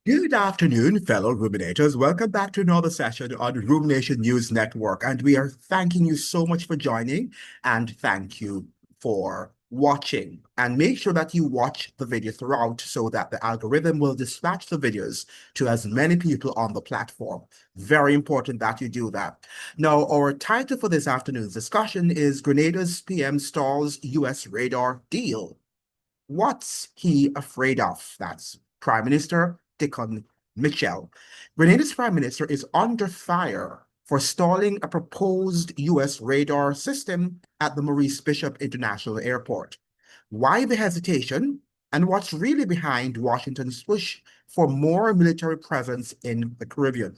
Good afternoon, fellow ruminators. Welcome back to another session on Rumination News Network. And we are thanking you so much for joining and thank you for watching. And make sure that you watch the video throughout so that the algorithm will dispatch the videos to as many people on the platform. Very important that you do that. Now, our title for this afternoon's discussion is Grenada's PM stalls US radar deal. What's he afraid of? That's Prime Minister Dickon Mitchell. Grenada's Prime Minister is under fire for stalling a proposed US radar system at the Maurice Bishop International Airport. Why the hesitation? And what's really behind Washington's push for more military presence in the Caribbean?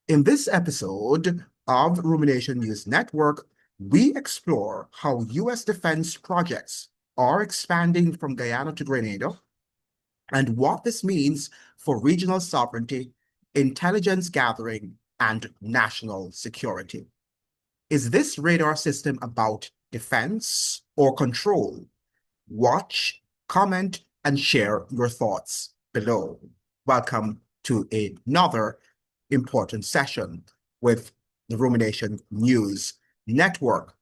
In this episode of Rumination News Network, we explore how US defense projects are expanding from Guyana to Grenada and what this means for regional sovereignty, intelligence gathering, and national security. Is this radar system about defense or control? Watch, comment, and share your thoughts below. Welcome to another important session with the Rumination News Network.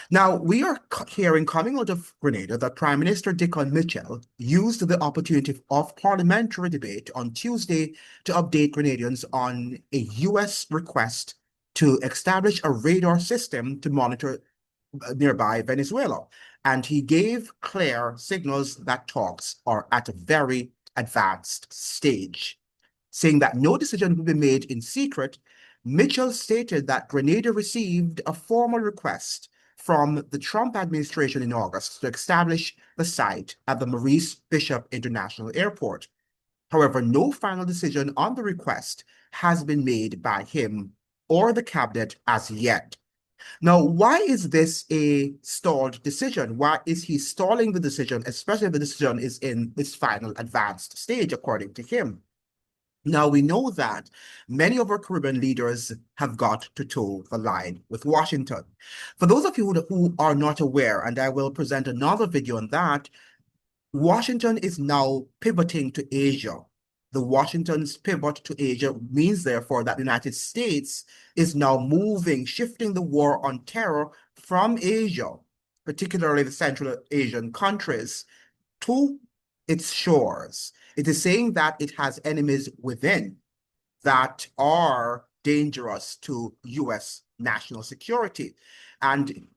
Now, we are hearing coming out of Grenada that Prime Minister Dickon Mitchell used the opportunity of parliamentary debate on Tuesday to update Grenadians on a US request to establish a radar system to monitor nearby Venezuela. And he gave clear signals that talks are at a very advanced stage. Saying that no decision will be made in secret, Mitchell stated that Grenada received a formal request from the Trump administration in August to establish the site at the Maurice Bishop International Airport. However, no final decision on the request has been made by him or the cabinet as yet. Now, why is this a stalled decision? Why is he stalling the decision, especially if the decision is in its final advanced stage, according to him? Now, we know that many of our Caribbean leaders have got to toe the line with Washington. For those of you who are not aware, and I will present another video on that, Washington is now pivoting to Asia. The Washington's pivot to Asia means, therefore, that the United States is now shifting the war on terror from Asia, particularly the Central Asian countries, to its shores. It is saying that it has enemies within that are dangerous to US national security. And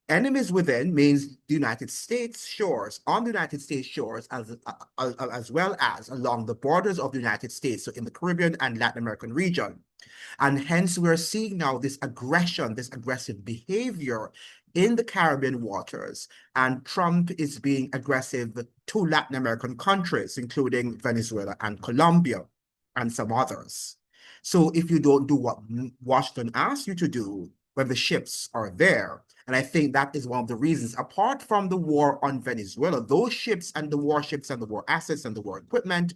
enemies within means the United States shores, on the United States shores, as well as along the borders of the United States, so in the Caribbean and Latin American region. And hence we're seeing now this aggression, this aggressive behavior in the Caribbean waters. And Trump is being aggressive to Latin American countries, including Venezuela and Colombia and some others. So if you don't do what Washington asks you to do when the ships are there, and I think that is one of the reasons, apart from the war on Venezuela, those ships and the warships and the war assets and the war equipment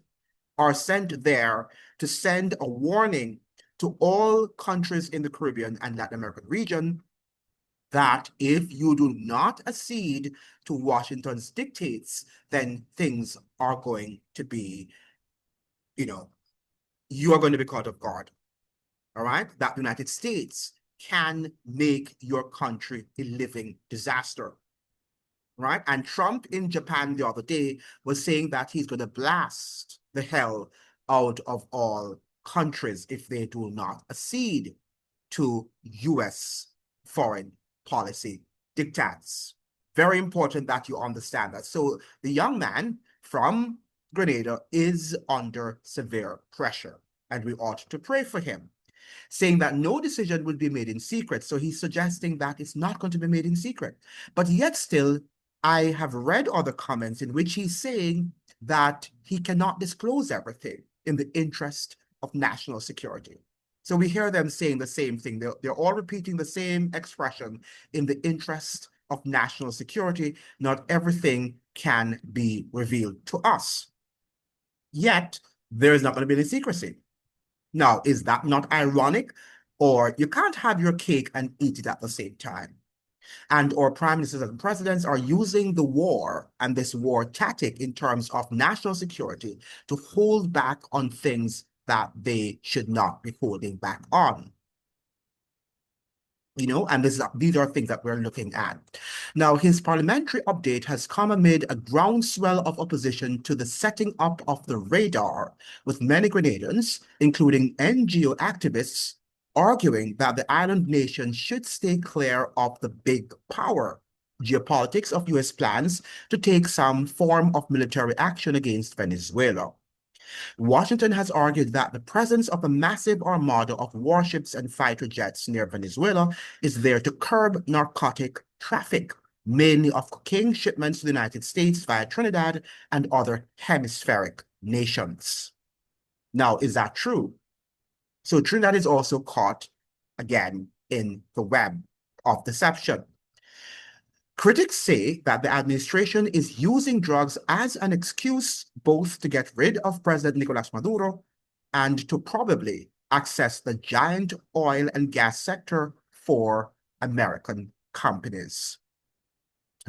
are sent there to send a warning to all countries in the Caribbean and Latin American region that if you do not accede to Washington's dictates, then things are going to be, you are going to be caught off guard. All right? That the United States can make your country a living disaster. Right? And Trump in Japan the other day was saying that he's going to blast the hell out of all countries if they do not accede to US foreign policy diktats. Very important that you understand that. So the young man from Grenada is under severe pressure, and we ought to pray for him, saying that no decision will be made in secret. So he's suggesting that it's not going to be made in secret. But yet still, I have read other comments in which he's saying that he cannot disclose everything in the interest of national security. So we hear them saying the same thing. They're all repeating the same expression: in the interest of national security, not everything can be revealed to us. Yet, there is not going to be any secrecy. Now, is that not ironic? Or you can't have your cake and eat it at the same time. And our prime ministers and presidents are using the war and this war tactic in terms of national security to hold back on things that they should not be holding back on. And these are things that we're looking at. Now, his parliamentary update has come amid a groundswell of opposition to the setting up of the radar, with many Grenadians, including NGO activists, arguing that the island nation should stay clear of the big power geopolitics of U.S. plans to take some form of military action against Venezuela. Washington has argued that the presence of a massive armada of warships and fighter jets near Venezuela is there to curb narcotic traffic, mainly of cocaine shipments to the United States via Trinidad and other hemispheric nations. Now, is that true? So Trinidad is also caught again in the web of deception. Critics say that the administration is using drugs as an excuse both to get rid of President Nicolas Maduro and to probably access the giant oil and gas sector for American companies.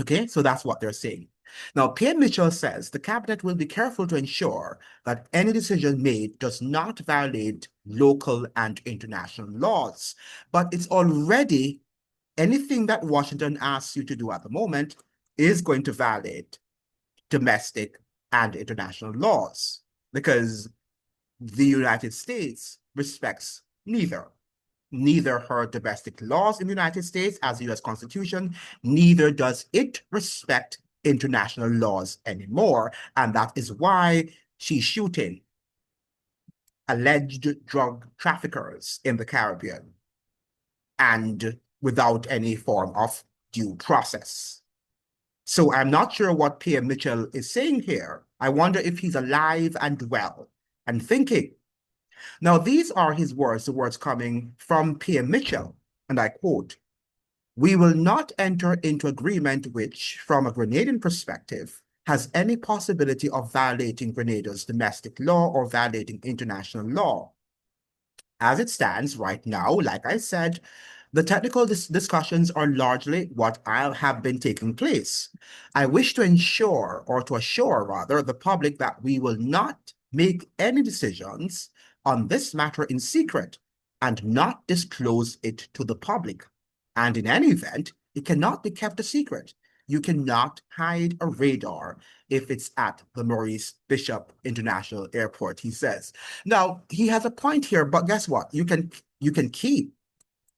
Okay, so that's what they're saying. Now, PM Mitchell says the cabinet will be careful to ensure that any decision made does not violate local and international laws, but it's already anything that Washington asks you to do at the moment is going to violate domestic and international laws because the United States respects neither her domestic laws in the United States as the U.S. Constitution, neither does it respect international laws anymore. And that is why she's shooting alleged drug traffickers in the Caribbean and without any form of due process. So I'm not sure what PM Mitchell is saying here. I wonder if he's alive and well and thinking. Now, these are his words, the words coming from PM Mitchell, and I quote, "We will not enter into agreement which, from a Grenadian perspective, has any possibility of violating Grenada's domestic law or violating international law. As it stands right now, like I said, the technical discussions are largely what have been taking place. I wish to ensure, or to assure rather, the public that we will not make any decisions on this matter in secret and not disclose it to the public. And in any event, it cannot be kept a secret. You cannot hide a radar if it's at the Maurice Bishop International Airport," he says. Now, he has a point here, but guess what? You can keep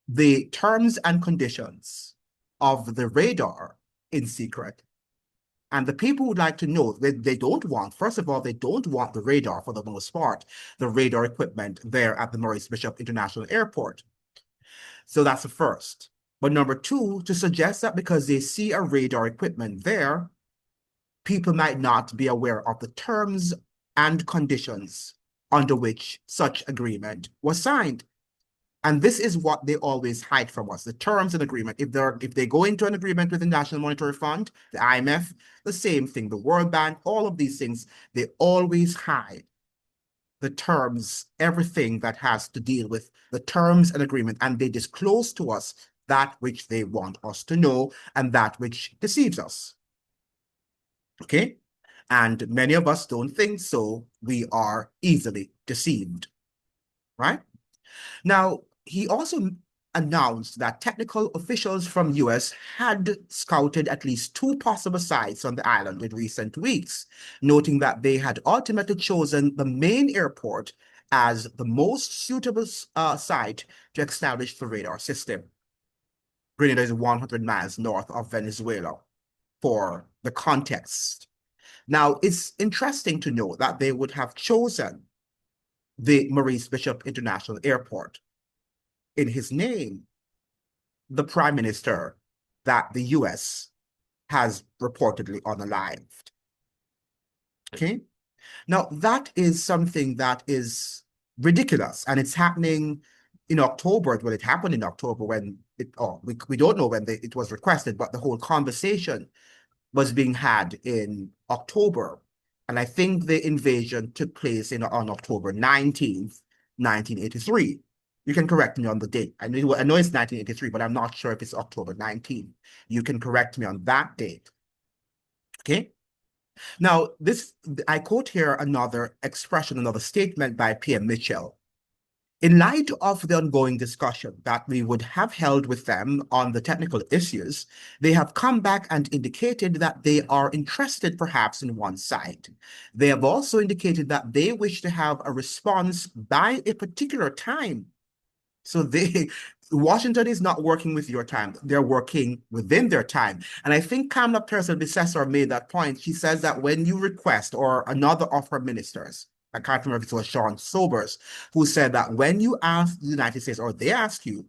the terms and conditions of the radar in secret. And the people would like to know that they don't want, first of all, they don't want the radar for the most part, the radar equipment there at the Maurice Bishop International Airport. So that's the first. But number two, to suggest that because they see a radar equipment there, people might not be aware of the terms and conditions under which such agreement was signed. And this is what they always hide from us, the terms and agreement. If they go into an agreement with the National Monetary Fund, the IMF, the same thing, the World Bank, all of these things, they always hide the terms, everything that has to deal with the terms and agreement, and they disclose to us that which they want us to know and that which deceives us. Okay? And many of us don't think so. We are easily deceived, right? Now, he also announced that technical officials from US had scouted at least 2 possible sites on the island in recent weeks, noting that they had ultimately chosen the main airport as the most suitable site to establish the radar system. Grenada is 100 miles north of Venezuela, for the context. Now, it's interesting to know that they would have chosen the Maurice Bishop International Airport. In his name, the prime minister that the US has reportedly unalived. Okay? Now, that is something that is ridiculous, and it's happening in October. Well, it happened in October when we don't know when it was requested, but the whole conversation was being had in October. And I think the invasion took place on October 19th, 1983. You can correct me on the date. I know it's 1983, but I'm not sure if it's October 19th. You can correct me on that date. Okay. Now, I quote here another expression, another statement by PM Mitchell. In light of the ongoing discussion that we would have held with them on the technical issues, they have come back and indicated that they are interested perhaps in one side. They have also indicated that they wish to have a response by a particular time. So Washington is not working with your time. They're working within their time. And I think Kamala Persson-Bissessor made that point. She says that when you request, or another of her ministers, I can't remember if it was Sean Sobers, who said that when you ask the United States, or they ask you,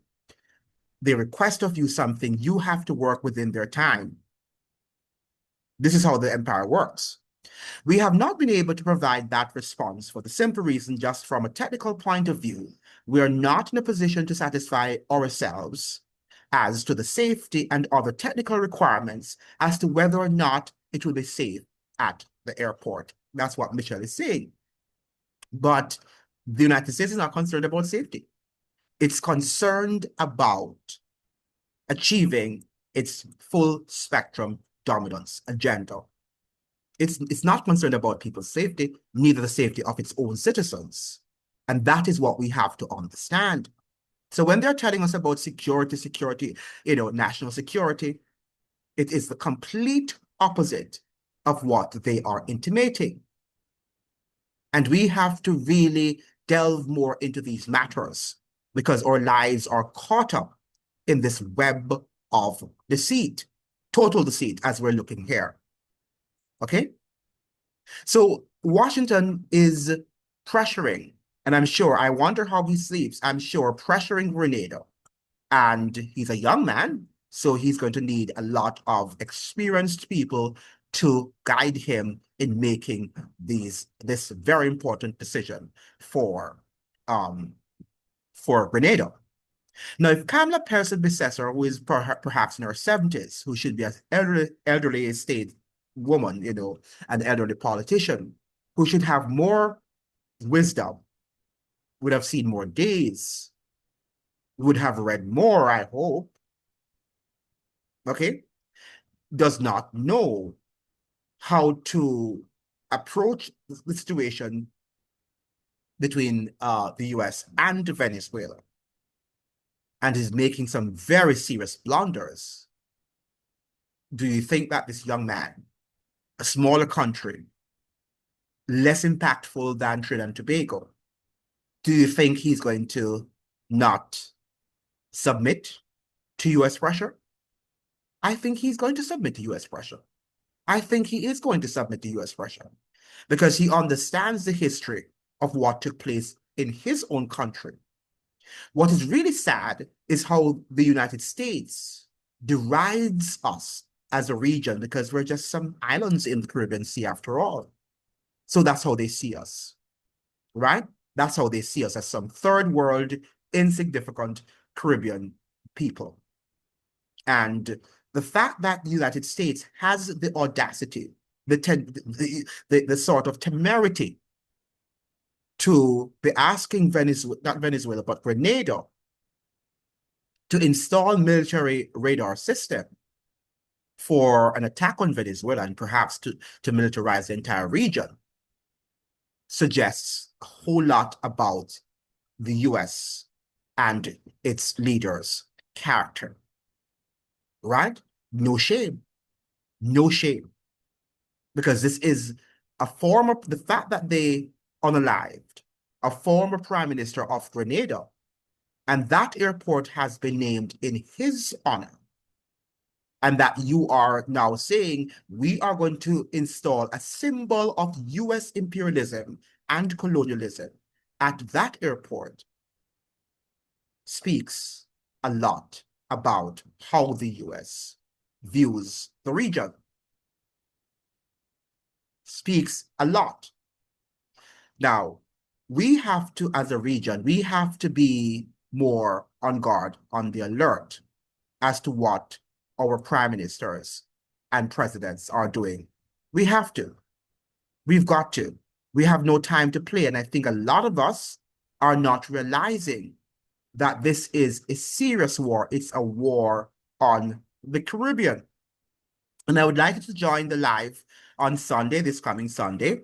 they request of you something, you have to work within their time. This is how the empire works. We have not been able to provide that response for the simple reason, just from a technical point of view, we are not in a position to satisfy ourselves as to the safety and other technical requirements as to whether or not it will be safe at the airport. That's what Michelle is saying. But the United States is not concerned about safety. It's concerned about achieving its full spectrum dominance agenda. It's not concerned about people's safety, neither the safety of its own citizens. And that is what we have to understand. So when they're telling us about security, national security, it is the complete opposite of what they are intimating. And we have to really delve more into these matters because our lives are caught up in this web of deceit, total deceit, as we're looking here. Okay? So Washington is pressuring, and I wonder how he sleeps, I'm sure pressuring Grenada. And he's a young man, so he's going to need a lot of experienced people to guide him in making this very important decision for Grenada. Now, if Kamala Persson-Bissessor, who is perhaps in her 70s, who should be an elderly state woman, an elderly politician, who should have more wisdom, would have seen more days, would have read more, I hope, okay, does not know how to approach the situation between the US and Venezuela, and is making some very serious blunders. Do you think that this young man, a smaller country, less impactful than Trinidad and Tobago, do you think he's going to not submit to US pressure? I think he's going to submit to US pressure. I think he is going to submit to US pressure because he understands the history of what took place in his own country. What is really sad is how the United States derides us as a region because we're just some islands in the Caribbean Sea after all. So that's how they see us, right? That's how they see us, as some third world, insignificant Caribbean people. And the fact that the United States has the audacity, the sort of temerity to be asking Venezuela, not Venezuela, but Grenada, to install military radar system for an attack on Venezuela and perhaps to militarize the entire region, suggests a whole lot about the US and its leaders' character, right? No shame, no shame. Because this is the fact that they unalived a former prime minister of Grenada, and that airport has been named in his honor, and that you are now saying we are going to install a symbol of US imperialism and colonialism at that airport, speaks a lot about how the US views the region. Speaks a lot. Now, we have to, as a region, we have to be more on guard, on the alert as to what our prime ministers and presidents are doing. We have to. We've got to. We have no time to play. And I think a lot of us are not realizing that this is a serious war. It's a war on the Caribbean. And I would like you to join the live on Sunday, this coming Sunday,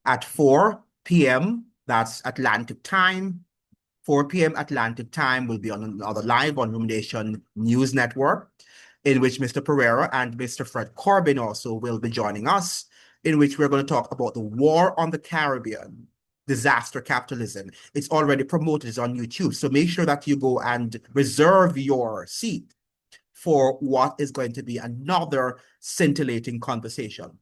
at 4 p.m. That's Atlantic time. 4 p.m. Atlantic time will be on another live on Rumination News Network, in which Mr. Pereira and Mr. Fred Corbin also will be joining us, in which we're going to talk about the war on the Caribbean, disaster capitalism. It's already promoted, it's on YouTube. So make sure that you go and reserve your seat for what is going to be another scintillating conversation.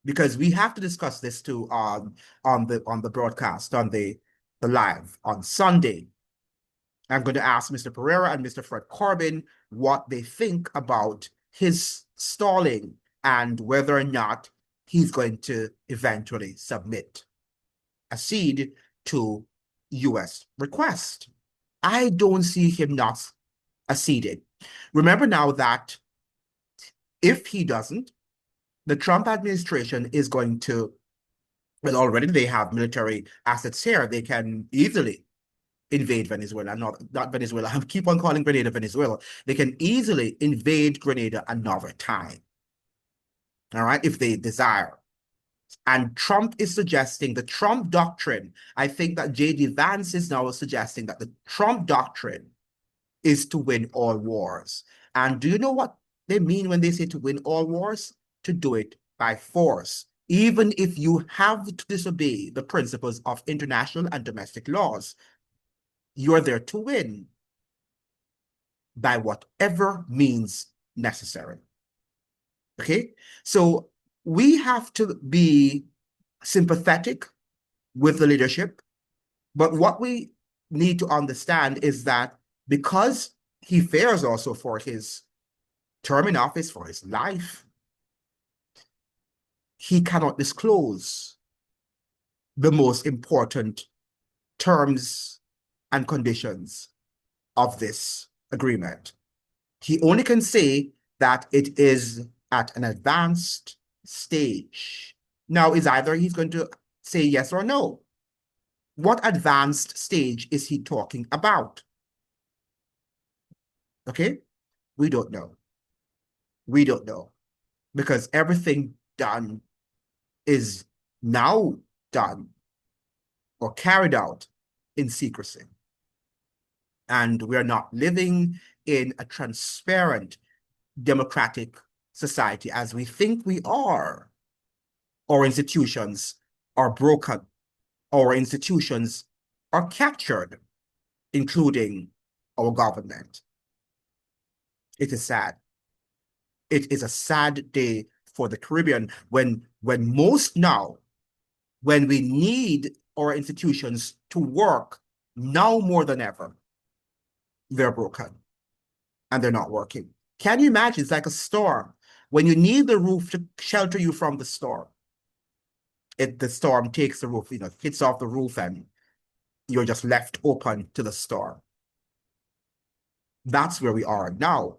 Because we have to discuss this too on the broadcast, on the live on Sunday. I'm going to ask Mr. Pereira and Mr. Fred Corbin what they think about his stalling and whether or not he's going to eventually submit, accede to U.S. request. I don't see him not acceding. Remember now that if he doesn't, the Trump administration is going to, well, already they have military assets here. They can easily invade Venezuela, not Venezuela. I keep on calling Grenada Venezuela. They can easily invade Grenada another time, all right, if they desire. And Trump is suggesting the Trump doctrine. I think that J.D. Vance is now suggesting that the Trump doctrine is to win all wars. And do you know what they mean when they say to win all wars? To do it by force. Even if you have to disobey the principles of international and domestic laws, you're there to win by whatever means necessary. Okay? So we have to be sympathetic with the leadership, but what we need to understand is that because he fears also for his term in office, for his life, he cannot disclose the most important terms and conditions of this agreement. He only can say that it is at an advanced stage. Now, is either he's going to say yes or no. What advanced stage is he talking about? Okay? We don't know. We don't know. Because everything done is now done or carried out in secrecy. And we're not living in a transparent, democratic society as we think we are. Our institutions are broken. Our institutions are captured, including our government. It is sad. It is a sad day for the Caribbean when most now, when we need our institutions to work now more than ever, they're broken and they're not working. Can you imagine? It's like a storm. When you need the roof to shelter you from the storm, the storm takes the roof, hits off the roof and you're just left open to the storm. That's where we are now.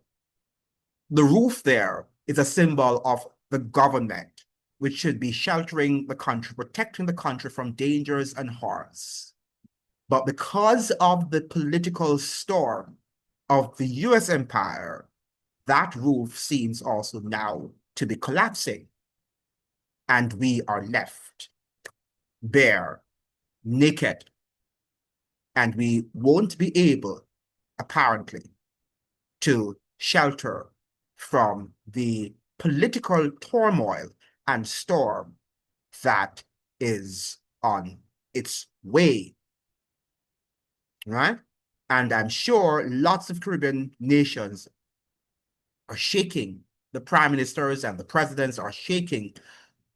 The roof there is a symbol of the government, which should be sheltering the country, protecting the country from dangers and harms. But because of the political storm of the US empire, that roof seems also now to be collapsing. And we are left bare, naked, and we won't be able, apparently, to shelter from the political turmoil and storm that is on its way, right? And I'm sure lots of Caribbean nations are shaking. The prime ministers and the presidents are shaking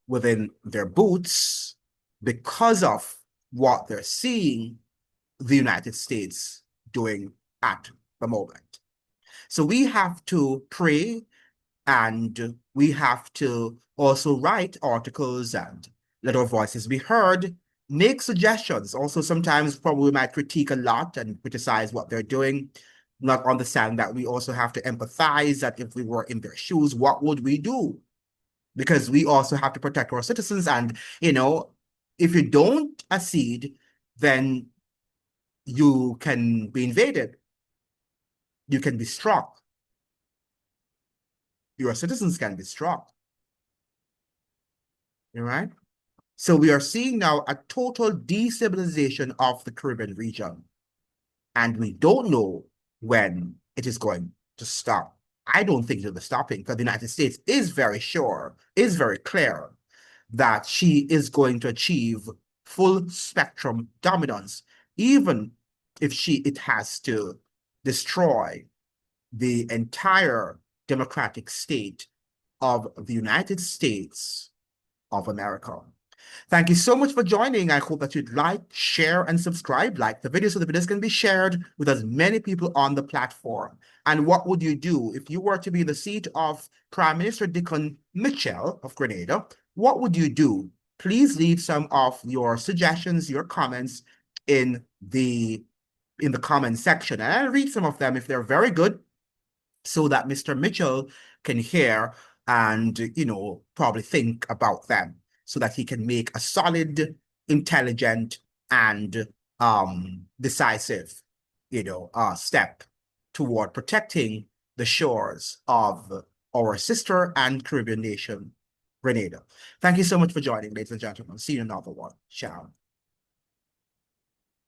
within their boots because of what they're seeing the United States doing at the moment. So we have to pray and we have to also write articles and let our voices be heard, make suggestions. Also, sometimes probably we might critique a lot and criticize what they're doing, not understand that we also have to empathize that if we were in their shoes, what would we do? Because we also have to protect our citizens. And, if you don't accede, then you can be invaded. You can be struck. Your citizens can be struck. All right? So we are seeing now a total destabilization of the Caribbean region. And we don't know when it is going to stop. I don't think it will be stopping because the United States is very sure, is very clear that she is going to achieve full spectrum dominance, even if it has to destroy the entire democratic state of the United States of America. Thank you so much for joining. I hope that you'd like, share, and subscribe. Like the video so the videos can be shared with as many people on the platform. And what would you do if you were to be in the seat of Prime Minister Dickon Mitchell of Grenada? What would you do? Please leave some of your suggestions, your comments in the comment section. And I'll read some of them if they're very good, so that Mr. Mitchell can hear and, probably think about them so that he can make a solid, intelligent, and decisive, step toward protecting the shores of our sister and Caribbean nation, Grenada. Thank you so much for joining, ladies and gentlemen. See you in another one. Ciao.